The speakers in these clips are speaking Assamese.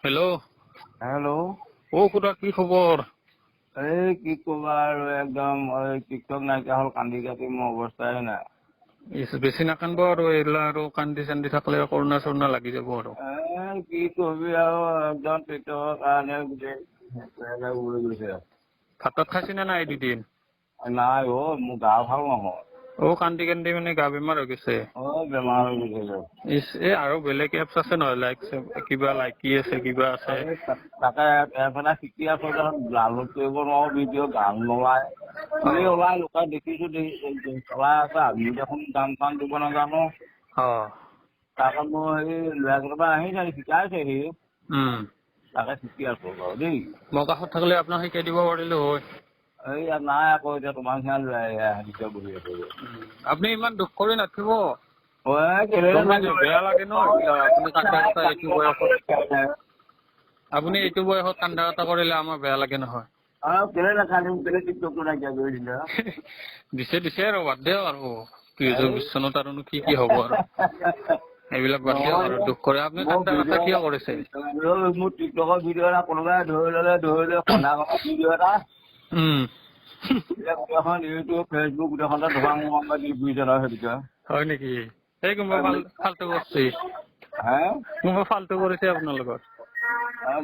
হেল্ল'। হেল্ল' খুৰা কি খবৰ? এই কি ক'বা আৰু একদম টিকটক নাইকিয়া হ'ল কান্দি কাটি মোৰ অৱস্থাই নাই। বেছি নাকান্দিব আৰু এইবিলাক আৰু কান্দি চান্দি থাকিলে কৰোণা চৰোণা লাগি যাব আৰু। কি কবি আৰু একদম টিকটকৰ কাৰণে গোটেই উৰি গৈছে। ভাত খাইছি নে নাই দুদিন? নাই মোৰ গা ভাল নহয়। কান্দি কান্দি মানে গা বেমাৰ হৈ গৈছে। বেমাৰ হৈ গৈছে। আৰু বেলেগ এপছ আছে নহয় লাইক কিবা লাইকি আছে কিবা আছে। তাকে এফালে শিকি আছো ডাউনলোড কৰিব নোৱাৰো ভিডিঅ' গান নোলায়। ওলাই লোকে দেখিছো চলাই আছে আমি দেখোন গান চান দিব নাজানো। তাৰপৰা মই ল'ৰা কেইটামান আহি শিকাইছেহি। তাকে শিকি আছো বাৰু দেই। মই কাষত থাকিলে আপোনাক শিকাই দিব পাৰিলো হয়। ইয়াত নাই আকৌ এতিয়া তোমাৰ নিচিনা বহি আছে। আপুনি ইমান দুখ কৰি নাথাকিব। কেলে গম পাইছো বেয়া লাগে ন এইবিলাক আপুনি কান্দা কটা এইটো বয়সত। আপুনি এইটো বয়সত কান্দা কটা কৰিলে আমাৰ বেয়া লাগে নহয়। কেলে নাকান্দিম কেলে টিকটকটো নাইকিয়া কৰি দিলে। দিছে আৰু বাদ দিয়ক আৰু 2020 চনত আৰুনো কি হ'ব আৰু। এইবিলাক বাদ দিয়ক আৰু দুখ কৰে আপুনি কান্দা কটা কিয় কৰিছে? মোৰ টিকটকৰ ভিডিঅ' এটা কোনোবাই ধৰি লৈ কন্দা কটা ভিডিঅ' এটা। গোটেইখন ইউটিউব ফেচবুক গোটেইখনতে ধোঁৱা দি ফুৰিছে নহয় সেইটোকে। হয় নেকি? এই কোনোবা ফাল্টু কৰিছে। কোনোবা ফাল্টু কৰিছে আপোনাৰ লগত।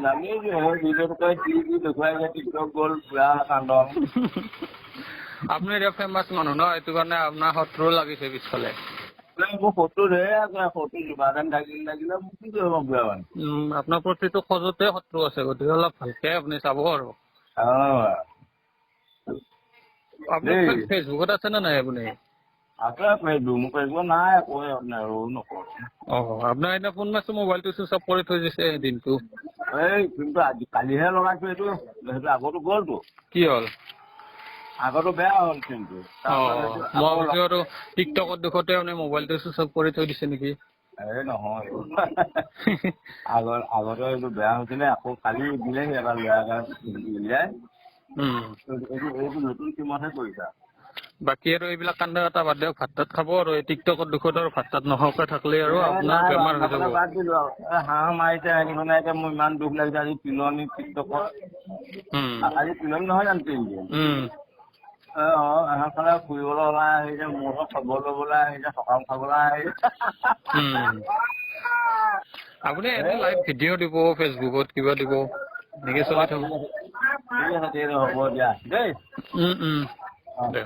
জানিছো ভিডিঅ'টোকে কি দেখুৱাইছে টিকটক গ'ল পুৰা কান্দন। আপুনি এতিয়া ফেমাচ মানুহ ন সেইটো কাৰণে আপোনাৰ শত্ৰু লাগিছে পিছফালে। মোৰ শত্ৰু ধেৰ আছে শত্ৰু যোগাযোগ লাগিলে মোক কি কৰিব বুঢ়া মানুহ। আপোনাৰ প্ৰতিটো খোজতে শত্ৰু আছে গতিকে অলপ ভালকে আপুনি চাব আৰু। আপুনি ফেচবুকত আছে নে নাই আপুনি? আছে ফেচবুক মোৰ ফেচবুক নাই আকৌ নকৰো। আপোনাৰ এতিয়া ফোন মাৰছো মোবাইলটো চুইচ অফ কৰি থৈ দিছে দিনটো। কিন্তু কালিহে লগাইছো সেইটো আগতো গ'লতো। কি হ'ল? আগতো বেয়া হ'ল কিন্তু। মই ভাবিছো আৰু টিকটকত দুখতে মানে মোবাইলটো চুইচ অফ কৰি থৈ দিছে নেকি। নহয় আগতে এইটো বেয়া হৈছিলে আকৌ কালি দিলেহি এটা ল'ৰা উলিয়াই। এইটো নতুন চিমতহে কৰিছা। বাকী আৰু এইবিলাক কান্দা কটা বাদ দিয়ক ভাত তাত খাব আৰু এই টিকটকৰ দুখত আৰু ভাত তাত নোখোৱাকে থাকিলে আৰু আপোনাৰ বেমাৰ হৈ যাব। বাদ দিলো আৰু হাঁহ মাৰিছে এতিয়া মোৰ ইমান দুখ লাগিছে আজি তিলনি টিকটকত। আজি তিলনি নহয় জানো এহঁতফালে ফুৰিবলৈ ওলাই আহিছে মোৰ ঘৰত খবৰ ল'বলৈ আহিছে সকাম খাবলৈ আহিছে। আপুনি এনে লাইভ ভিডিঅ' দিব ফেচবুকত কিবা দিব এনেকে চলাই থাকক। ঠিক আছে হ'ব দিয়া দেই। দে।